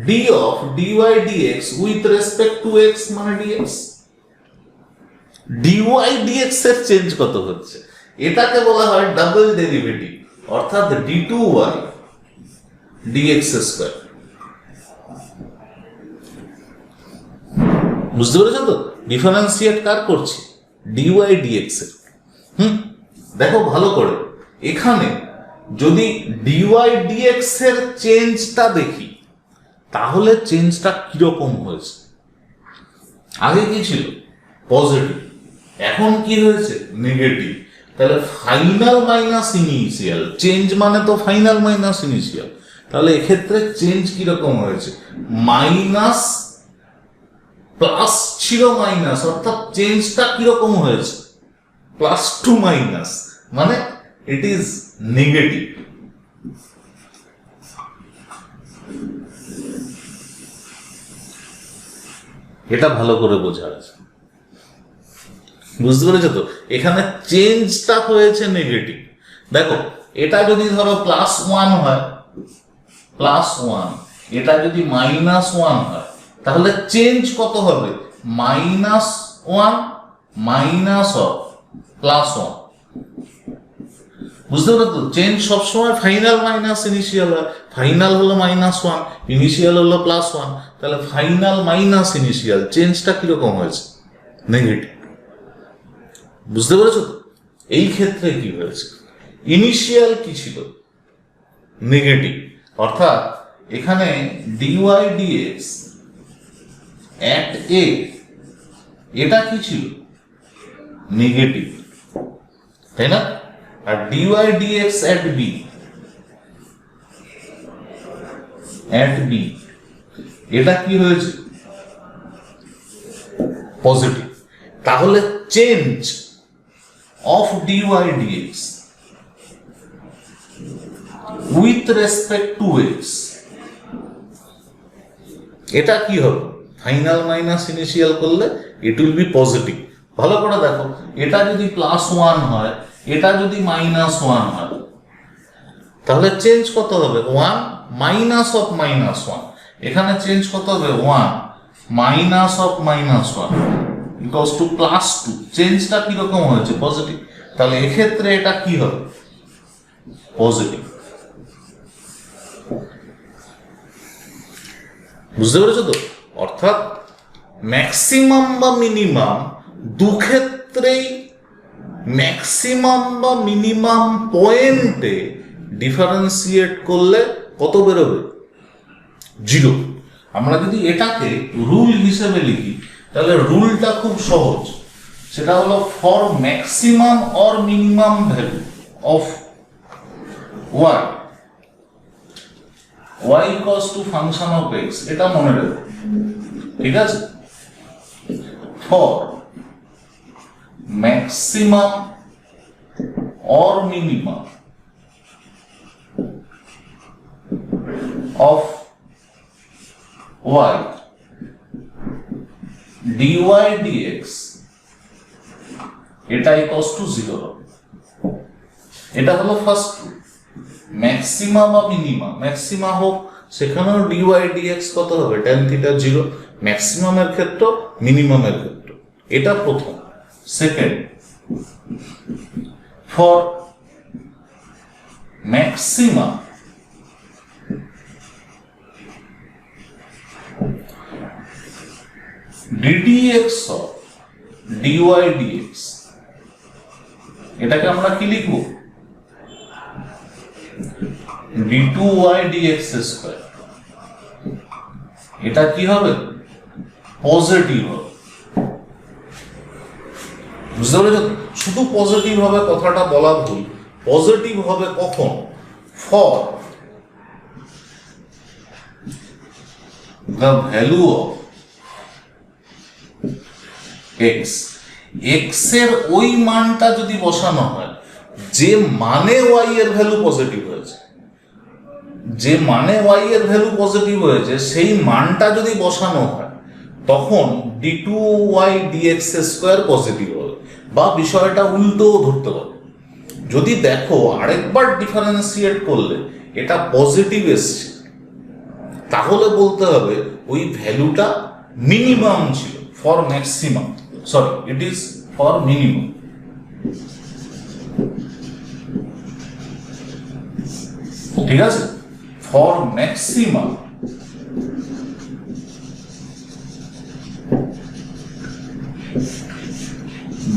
D of dy dx with respect to x মানে ডিএক্স। ডিওয়াই ডিএক্স এর চেঞ্জ কত হচ্ছে? এটাকে বলা হয় ডাবল ডেরিভেটিভ, অর্থাৎ d2y dx স্কয়ার। বুঝতে পেরেছো তো? ডিফারেন্সিয়েট কার করছি? ডিওয়াই ডিএক্স এর। দেখো ভালো করে, এখানে যদি ডিওয়াই ডিএক্স এর চেঞ্জটা দেখি তাহলে চেঞ্জটা কিরকম হয়েছে? আগে কি ছিল? পজিটিভ, এখন কি হয়েছে? নেগেটিভ। তাহলে ফাইনাল মাইনাস ইনিশিয়াল, চেঞ্জ মানে তো ফাইনাল মাইনাস ইনিশিয়াল। তাহলে এক্ষেত্রে চেঞ্জ কিরকম হয়েছে? মাইনাস প্লাস ছিল মাইনাস, অর্থাৎ চেঞ্জটা কিরকম হয়েছে? প্লাস টু মাইনাস, মানে ইট ইজ নেগেটিভ। এটা ভালো করে বোঝা আছে। বুঝতে পেরেছো তো? এখানে চেঞ্জটা হয়েছে নেগেটিভ। দেখো, এটা যদি ধরো +1 হয়, +1, এটা যদি -1 হয়, তাহলে চেঞ্জ কত হবে? -1 মাইনাস অফ +1। বুঝতে পেরেছো তো? চেঞ্জ সবসময় ফাইনাল মাইনাস ইনিশিয়াল হয়। ফাইনাল হলো -1, ইনিশিয়াল হলো +1, তাহলে ফাইনাল মাইনাস ইনিশিয়াল, চেঞ্জটা কিরকম হয়েছে? নেগেটিভ। বুঝতে পেরেছো তো? এই ক্ষেত্রে কি হয়েছে? ইনিশিয়াল কি ছিল? নেগেটিভ, অর্থাৎ এখানে ডিওয়াই ডিএক্স at a এটা কি ছিল? নেগেটিভ, তাই না? আর ডিওয়াই ডিএক্স at b এটা কি হয়েছে? পজিটিভ। তাহলে change of dy dx with respect to x এটা কি হবে? ফাইনাল মাইনাস ইনিশিয়াল করলে ইট উইল বি পজিটিভ। ভালো করে দেখো, এটা যদি +1 হয়, এটা যদি -1 হয়, তাহলে চেঞ্জ কত হবে? 1 মাইনাস অফ -1। এখানে চেঞ্জ কত হবে? 1 মাইনাস অফ -1 ইকুয়ালস টু +2। চেঞ্জটা কিরকম হয়েছে? পজিটিভ। তাহলে এক্ষেত্রে এটা কি হবে? পজিটিভ। বুঝতে পেরেছো তো? অর্থাৎ ম্যাক্সিমাম বা মিনিমাম দুক্ষেত্রেই ম্যাক্সিমাম বা মিনিমাম পয়েন্টে ডিফারেন্সিয়েট করলে কত বেরোবে? 0। আমরা যদি এটাকে রুল হিসেবে লিখি তাহলে রুলটা খুব সহজ। সেটা হলো for maximum or minimum value of y equals to function of x, এটা মনে রাখো, ঠিক আছে? For maximum or minimum of y dy dx এটা ইকুয়ালস টু 0 হবে। এটা হলো ফার্স্ট রুল। ম্যাক্সিমা বা মিনিমা, ম্যাক্সিমা হোক সেখানেও ডিওয়াই ডিএক্স কত হবে, tan থিটা 0, ম্যাক্সিমামের ক্ষেত্র মিনিমামের ক্ষেত্র। এটা প্রথম। Second, for maxima ddx of dy dx, এটাকে আমরা কি লিখব, d2y dx স্কয়ার। এটা কি হবে, পজিটিভ হবে। বুঝতে পেরেছ? শুধু পজিটিভ হবে কথাটা বলা ভুল। পজিটিভ হবে কখন, for the value of x, x এর ওই মানটা যদি বসানো হয় যে মানে ওয়াই এর ভ্যালু পজিটিভ হয়েছে, যে মানে ওয়াই এর ভ্যালু পজিটিভ হয়েছে সেই মানটা যদি বসানো হয় তখন d2y dx স্কয়ার পজিটিভ হবে। বা বিষয়টা উল্টোও ধরতে পারে, যদি দেখো আরেকবার ডিফারেন্সিয়েট করলে এটা পজিটিভ এসছে তাহলে বলতে হবে ওই ভ্যালুটা মিনিমাম ছিল, for maximum, sorry it is for minimum. ঠিক আছে, for maximum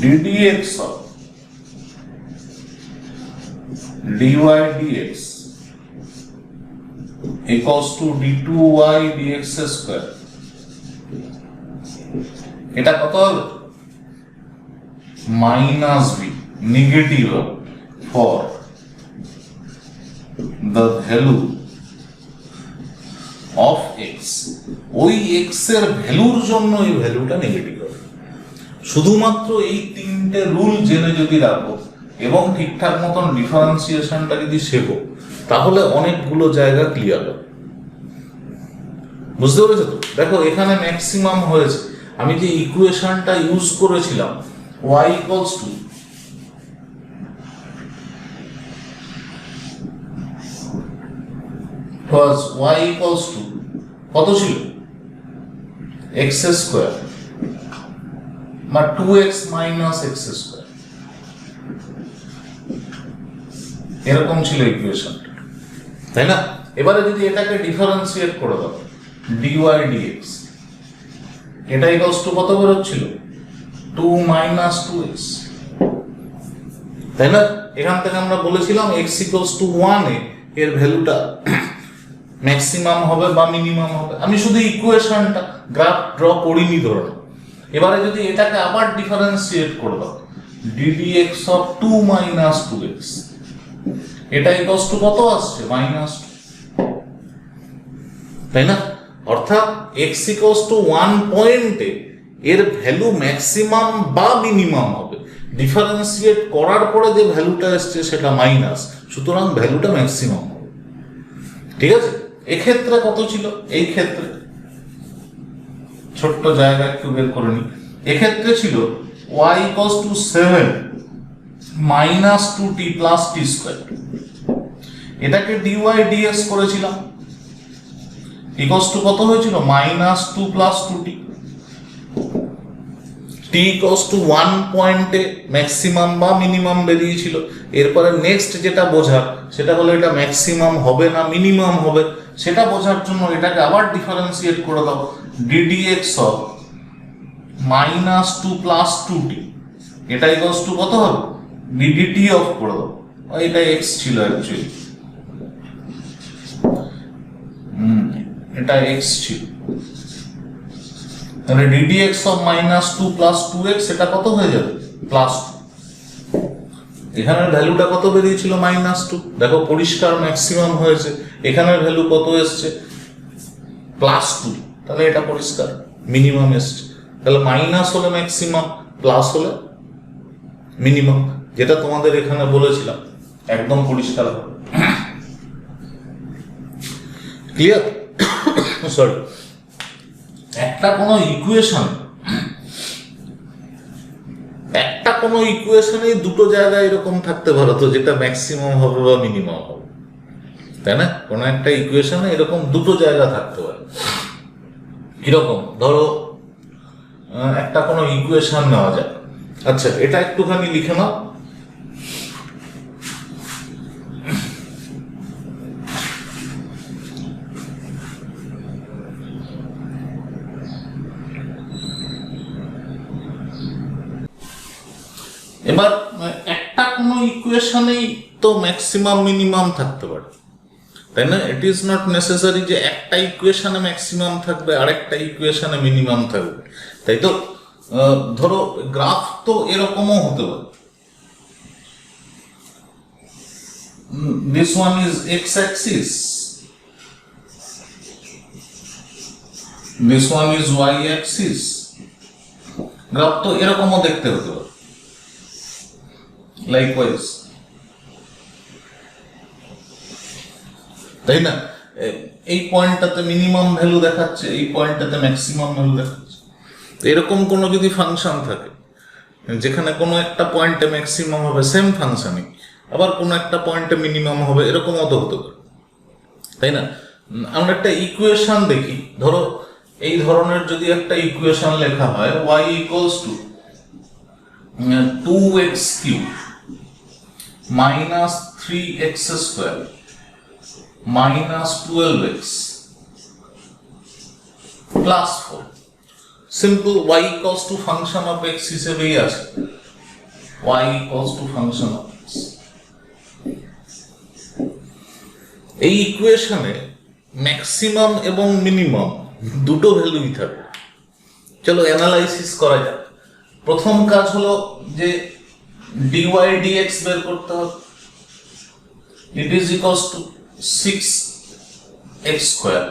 ddx of dy dx equals to d2y dx square, এটা কত হবে, minus b, negative for the value of x, ওই এক্স এর ভ্যালুর জন্য এই ভ্যালুটা নেগেটিভ হবে। শুধুমাত্র এই তিনটে রুল জেনে যদি রাখো এবং ঠিকঠাক মতন ডিফারেন্সিয়েশনটা যদি শেখো তাহলে অনেকগুলো জায়গা ক্লিয়ার হবে। বুঝতে পেরেছো তো? দেখো এখানে ম্যাক্সিমাম হয়েছে, আমি যে ইকুয়েশনটা ইউজ করেছিলাম y equals to y equals to কত ছিল, x স্কয়ার বা 2x মাইনাস x স্কয়ার, এরকম ছিল ইকুয়েশনটা, তাই না? এবারে যদি এটাকে ডিফারেন্সিয়েট করে দাও dy dx, এটা ইকুয়ালস টু কত বেরোচ্ছিল, 2 মাইনাস 2x, তাই না? এখান থেকে আমরা বলেছিলাম x ইকুয়ালস টু 1 এ এর ভ্যালুটা ম্যাক্সিমাম হবে বা মিনিমাম হবে। আমি শুধু ইকুয়েশনটা গ্রাফ ড্র করিনি ধরুন। এবারে যদি এটাকে আবার ডিফারেন্সিয়েট করে দাও ddx অফ 2 মাইনাস 2x, এটা ইকুয়ালস টু কত আসছে, মাইনাস, তাই না? অর্থাৎ x ইকুয়ালস টু 1 পয়েন্টে এর ভ্যালু ম্যাক্সিমাম বা মিনিমাম হবে। ডিফারেন্সিয়েট করার পরে যে ভ্যালুটা আসছে সেটা মাইনাস, সুতরাং ভ্যালুটা ম্যাক্সিমাম হবে। ঠিক আছে, এক্ষেত্রে কত ছিল, এই ক্ষেত্রে ছোট্ট জায়গা একটু বের করে নি, এক্ষেত্রে ছিল y equals to 7 minus 2t plus t square, এটাকে dy dx করেছিলাম, ইকুয়ালস টু কত হয়েছিল, minus 2 plus 2t, t equals to 1 পয়েন্টে ম্যাক্সিমাম বা মিনিমাম বেরিয়েছিল। এরপরে নেক্সট যেটা বোঝার সেটা হলো এটা ম্যাক্সিমাম হবে না মিনিমাম হবে, সেটা বোঝার জন্য এটাকে আবার ডিফারেন্সিয়েট করে দাও ddx of minus 2 plus 2t, এটা ইকুয়ালস টু কত হবে, ddt অফ করে দাও, এটা x ছিল অ্যাকচুয়ালি, এটা x ছিল, তাহলে ddx of minus 2 plus 2x এটা কত হয়ে যাবে, প্লাস 2। এখানের ভ্যালুটা কত বেরিয়েছিল, মাইনাস 2, দেখো পরিষ্কার ম্যাক্সিমাম হয়েছে। এখানের ভ্যালু কত এসছে, প্লাস 2, তাহলে এটা পরিষ্কার মিনিমাম এসছে। তাহলে মাইনাস হলে ম্যাক্সিমাম, প্লাস হলে মিনিমাম, যেটা তোমাদের এখানে বলেছিলাম একদম পরিষ্কার হবে। ক্লিয়ার? সরি, একটা কোনো ইকুয়েশন একটা কোনো ইকুয়েশনে দুটো জায়গায় এরকম থাকতে পারে তো, যেটা ম্যাক্সিমাম হবে বা মিনিমাম হবে, তাই না? কোনো একটা ইকুয়েশনে এরকম দুটো জায়গা থাকতে পারে। কিরকম? ধরো একটা কোনো ইকুয়েশন নেওয়া যায়। আচ্ছা, এটা একটুখানি লিখে নাও। এবার একটা কোনো ইকুয়েশনেই তো ম্যাক্সিমাম মিনিমাম থাকতে পারে, তাই না? ইট ইজ নট নেসেসারি যে একটা ইকুয়েশনে ম্যাক্সিমাম থাকবে আর একটা ইকুয়েশনে মিনিমাম থাকবে, তাই তো? ধরো গ্রাফ তো এরকমও হতে পারে, this one is x Axis, this one is Y Axis. Graph তো এরকমও দেখতে হতে পারে। লাইকওয়াইজ, তাই না? এই পয়েন্টটাতে মিনিমাম ভ্যালু দেখাচ্ছে, এই পয়েন্টটাতে ম্যাক্সিমাম ভ্যালু দেখাচ্ছে। এরকম কোনো যদি ফাংশন থাকে যেখানে কোনো একটা পয়েন্টে ম্যাক্সিমাম হবে সেম ফাংশনে, আবার কোনো একটা পয়েন্টে মিনিমাম হবে, এরকমও তো হতে পারে, তাই না? আমরা একটা ইকুয়েশন দেখি। ধরো এই ধরনের যদি একটা ইকুয়েশন লেখা হয়, y equals to 2x cube minus 3x square minus 12x plus 4, simple y equals to function of x হিসেবেই আছে, y equals to function of x। এই ইকুয়েশনে ম্যাক্সিমাম এবং মিনিমাম দুটো ভ্যালুই থাকে। চলো অ্যানালাইসিস করা যাক। প্রথম কাজ হলো যে dy dx বের করতে হবে। It is equals two 6x square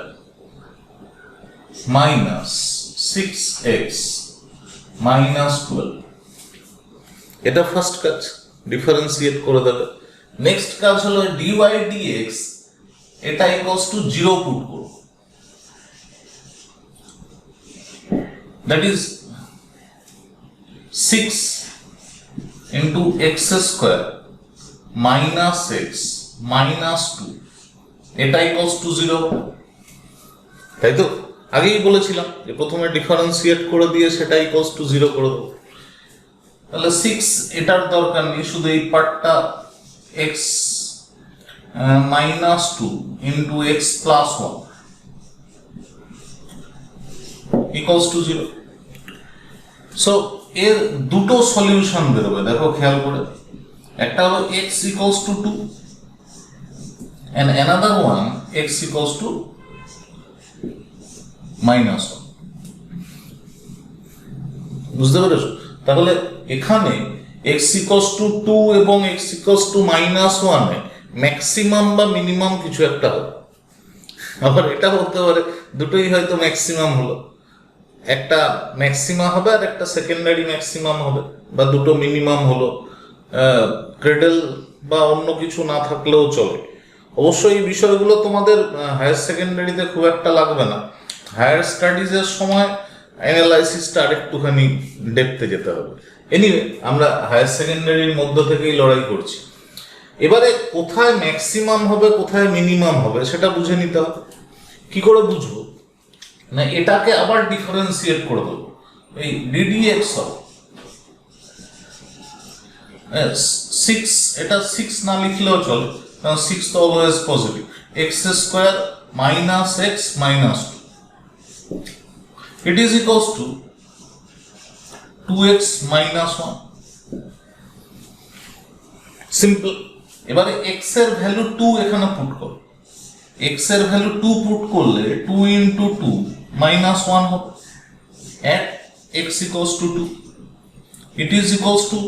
minus 6x minus 12। এটা ফার্স্ট কাজ, ডিফারেন্সিয়েট করে দেবে। নেক্সট কাজ হলো dy dx, এটা ইকুয়ালস টু 0 পুট করব। That is 6 into x square minus x minus 2, এটা ইকুয়ালস টু 0, তাই তো? আগেই বলেছিলাম যে প্রথমে ডিফারেন্সিয়েট করে দিয়ে সেটা ইকুয়ালস টু 0 করে দেবো। তাহলে 6 এটার দরকার নেই, শুধু এই পার্টটা x minus 2 into x plus 1 equals to 0। So এর দুটো সলিউশন বেরোবে, দেখো খেয়াল করে। একটা হলো x equals to 2 and another one x equals to minus 1। বুঝতে পেরেছো? তাহলে এখানে x equals to 2 এবং x equals to minus 1 A maximum বা মিনিমাম কিছু একটা হবে। আবার এটা হতে পারে দুটোই হয়তো ম্যাক্সিমাম হলো, একটা ম্যাক্সিমাম হবে আর একটা সেকেন্ডারি ম্যাক্সিমাম হবে, বা দুটো মিনিমাম হলো। ক্রেডেল বা অন্য কিছু না থাকলেও চলে। অবশ্যই এই বিষয়গুলো তোমাদের হায়ার সেকেন্ডারিতে খুব একটা লাগবে না, হায়ার স্টাডিজের সময় অ্যানালাইসিসটা আরেকটুখানি ডেপথে যেতে হবে। এনিওয়ে, আমরা হায়ার সেকেন্ডারির মধ্য থেকেই লড়াই করছি। এবারে কোথায় ম্যাক্সিমাম হবে কোথায় মিনিমাম হবে সেটা বুঝে নিতে হবে। কি করে বুঝবো? না, এটাকে আবার ডিফারেন্সিয়েট করে দেবো। এই ddx হবে 6, এটা 6 না লিখলেও চলে, কারণ 6 তো always positive. x square minus x minus 2, it is equals two 2x minus 1। Simple. এবারে x এর ভ্যালু 2 এখানে পুট করো। x এর ভ্যালু 2 পুট করলে 2 ইন্টু 2 মাইনাস 1 হবে, at x equals to 2। It is equals two,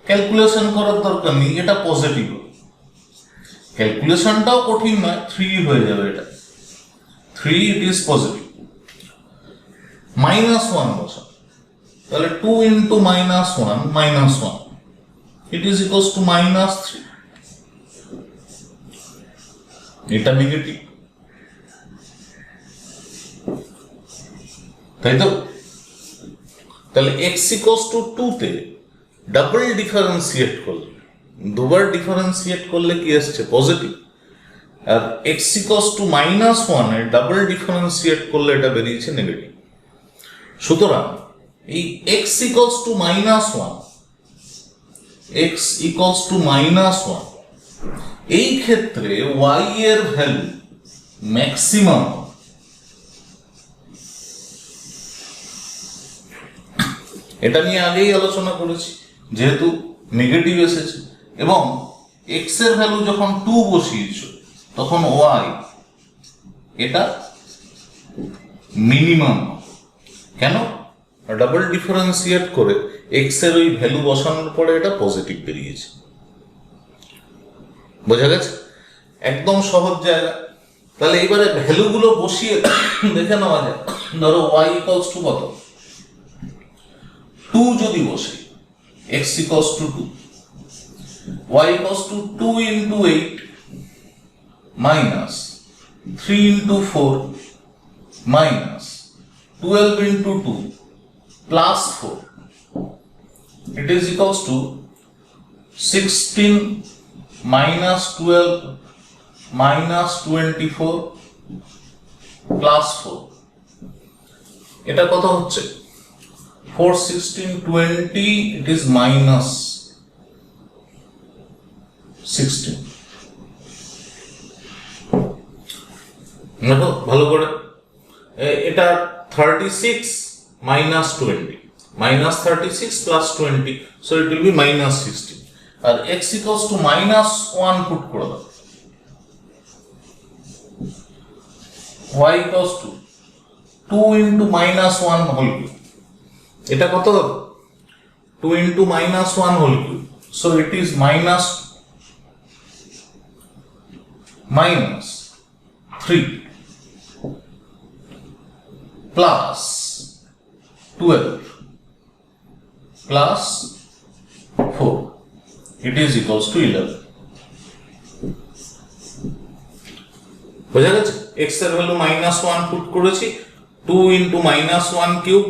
calculation করার দরকার নেই, এটা পজিটিভ। ক্যালকুলেশনটাও কঠিন নয়, 3 হয়ে যাবে এটা, 3 ইট ইজ পজিটিভ। মাইনাস 1 বসা, তাহলে 2 into minus 1 minus 1, it is equals two minus 3। এটা নেগেটিভ, তাই তো? তাহলে x ইকুয়ালস টু 2 তে ডাবল ডিফারেন্সিয়েট করলে, দুবার ডিফারেন্সিয়েট করলে কি আসছে? পজিটিভ। আর x equals to minus one এর ডাবল ডিফারেন্সিয়েট করলে এটা বেরিয়েছে নেগেটিভ। সুতরাং এই x equals to minus one, x equals to minus one, এই ক্ষেত্রে ওয়াই এর ভ্যালু ম্যাক্সিমাম। এটা নিয়ে আগেই আলোচনা করেছি, যেহেতু নেগেটিভ এসেছে এবং এক্স এর ভ্যালু যখন 2 বসিয়েছ তখন ওয়াই এটা মিনিমাম। কেন? ডাবল ডিফারেন্সিয়েট করে এক্স এর ওই ভ্যালু বসানোর পরে এটা পজিটিভ বেরিয়েছে। বোঝা গেছে? একদম সহজ জায়গা। তাহলে এবারে ভ্যালুগুলো বসিয়ে দেখে নেওয়া যায়। ধরো ওয়াই ইকুয়ালস টু কত? 2 যদি বসে, x equals to 2, y equals to 2 into 8 minus 3 into 4 minus 12 into 2 plus 4. It is equals to 16 minus 12 minus 24 plus 4. এটা কত হচ্ছে? 4, 16, 20, it is minus 16. দেখো ভালো করে, এটা 36 minus 20, minus 36 plus 20, so it will be minus 16. R x equals to minus 1 put করে দাও, y equals to 2 into minus 1 whole cube. এটা কত হবে? 2 into minus 1 whole cube. So it is minus 3 plus 12 plus 4. It is equals to 11. বোঝা গেছে? x এর value -1 put করেছি, 2 into -1 cube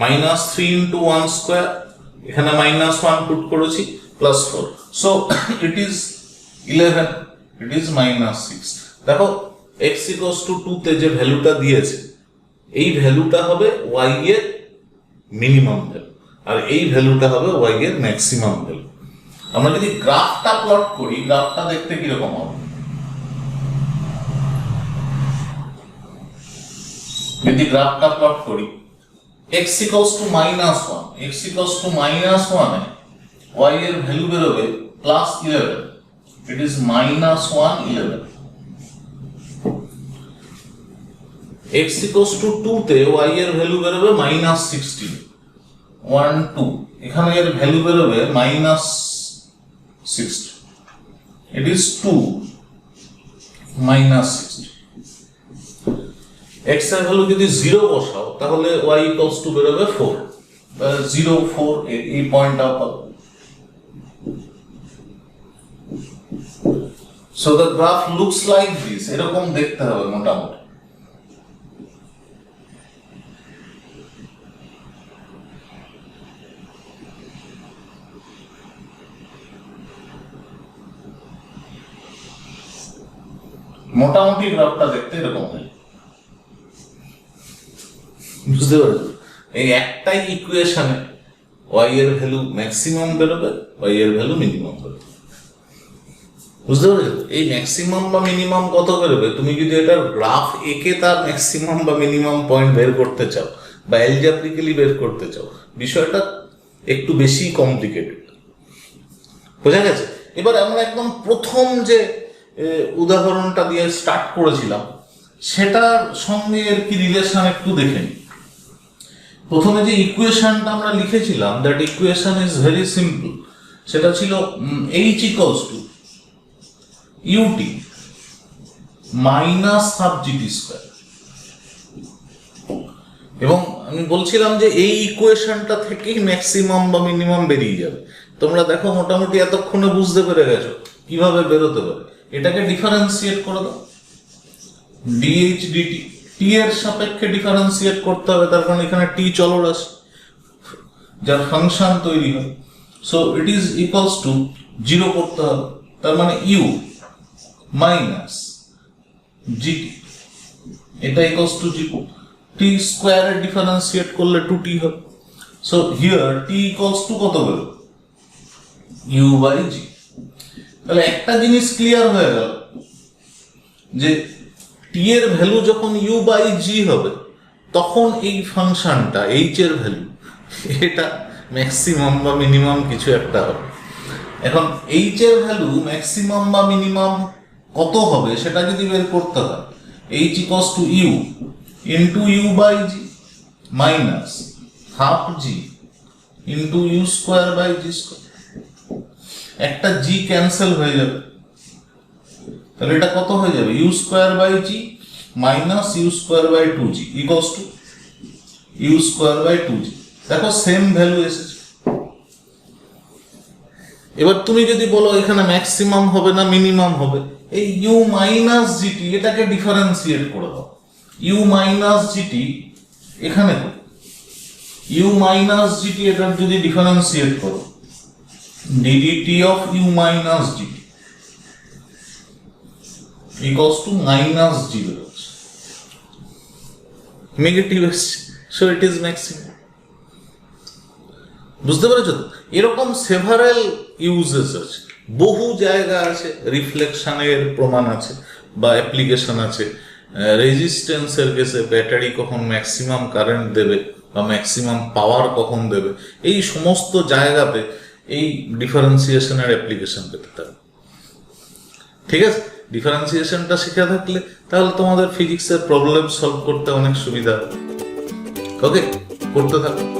minus 3 into 1 square, এখানে -1 পুট করেছি, plus 4. So it is 11, it is -6. দেখো x equals to 2 তে যে ভ্যালুটা দিয়েছে, এই ভ্যালুটা হবে y এর মিনিমাম ভ্যালু, আর এই ভ্যালুটা হবে y এর ম্যাক্সিমাম ভ্যালু। আমরা যদি গ্রাফটা প্লট করি, গ্রাফটা দেখতে কিরকম হবে? যদি গ্রাফটা প্লট করি, x equals to -1, x equals to -1 A y এর ভ্যালু বেরোবে +11, it is -1, 11. x equals to 2 তে y এর ভ্যালু বেরোবে -16, 1, 2, এখানে এর ভ্যালু বেরোবে -60, it is 2, -60. x এর ভ্যালু যদি 0 বসাও তাহলে y equals to বেরোবে 4, 0, 4 এই পয়েন্টটা পাবো। So the graph looks like this, এরকম দেখতে হবে মোটামুটি। মোটামুটি গ্রাফটা দেখতে এরকম হয়, বুঝতে পারছো? এই একটাই ইকুয়েশনে y এর ভ্যালু ম্যাক্সিমাম বেরোবে, y এর ভ্যালু মিনিমাম বেরোবে, বুঝতে পারছো? এই ম্যাক্সিমাম বা মিনিমাম কত বেরোবে, তুমি যদি এটার গ্রাফ এঁকে তার ম্যাক্সিমাম বা মিনিমাম পয়েন্ট বের করতে চাও বা অ্যালজেব্রিক্যালি বের করতে চাও, বিষয়টা একটু বেশি কমপ্লিকেটেড। বোঝা গেছে? এবার আমরা একদম প্রথম যে উদাহরণটা দিয়ে স্টার্ট করেছিলাম সেটার সঙ্গে এর কি রিলেশন একটু দেখে নিই। প্রথমে যে ইকুয়েশনটা আমরা লিখেছিলাম, that equation is very simple. সেটা ছিল h equals to ut minus half gt square, এবং আমি বলছিলাম যে এই ইকুয়েশনটা থেকেই ম্যাক্সিমাম বা মিনিমাম বেরিয়ে যাবে। তোমরা দেখো মোটামুটি এতক্ষণে বুঝতে পেরে গেছো কিভাবে বেরোতে পারে। এটাকে ডিফারেন্সিয়েট করে দাও, dh dt, t এর সাপেক্ষে ডিফারেন্সিয়েট করতে হবে, তার কারণ এখানে t চলরাশি। যার ফাংশন তৈরি হয়। So it is equals to 0 করতে হবে, তার মানে ইউ মাইনাস জিটি, এটা ইকুয়ালস টু জিরো। টি স্কোয়ারে ডিফারেন্সিয়েট করলে 2t হবে। So here T equals to কত বেরো, ইউ বাই জি। তাহলে একটা জিনিস ক্লিয়ার হয়ে গেল যে টি এর ভ্যালু যখন ইউ বাই জি হবে তখন এই ফাংশনটা এইচ এর ভ্যালু এটা ম্যাক্সিমাম বা মিনিমাম কিছু একটা হবে। এখন এইচ এর ভ্যালু ম্যাক্সিমাম বা মিনিমাম কত হবে সেটা যদি বের করতে হয়, h equals to u into u by g minus half g into u square by g square. একটা জি ক্যান্সেল হয়ে যাবে, তাহলে এটা কত হয়ে যাবে, u square by g minus u square by 2g equals to u square by 2g। দেখো same value এসেছে। এবার তুমি যদি বলো এখানে ম্যাক্সিমাম হবে না মিনিমাম হবে, এই ইউ মাইনাস জিটি এটাকে ডিফারেন্সিয়েট করে দাও। ইউ মাইনাস জিটি এখানে ইউ মাইনাস জিটি এটার যদি ডিফারেন্সিয়েট করো, ddt of u minus gt equals to minus 0 negative এসছে, সো ইট ইজ ম্যাক্সিমাম। বুঝতে পেরেছো তো? এরকম সেভারাল ইউজেস আছে, বহু জায়গা আছে, রিফ্লেকশনের প্রমাণ আছে বা অ্যাপ্লিকেশন আছে। রেজিস্ট্যান্সের কেসে ব্যাটারি কখন ম্যাক্সিমাম কারেন্ট দেবে বা ম্যাক্সিমাম পাওয়ার কখন দেবে, এই সমস্ত জায়গাতে এই ডিফারেন্সিয়েশনের অ্যাপ্লিকেশন পেতে পারে। ঠিক আছে, ডিফারেন্সিয়েশনটা শিখে থাকলে তাহলে তোমাদের ফিজিক্সের প্রবলেম সলভ করতে অনেক সুবিধা হবে। ওকে, করতে থাকো।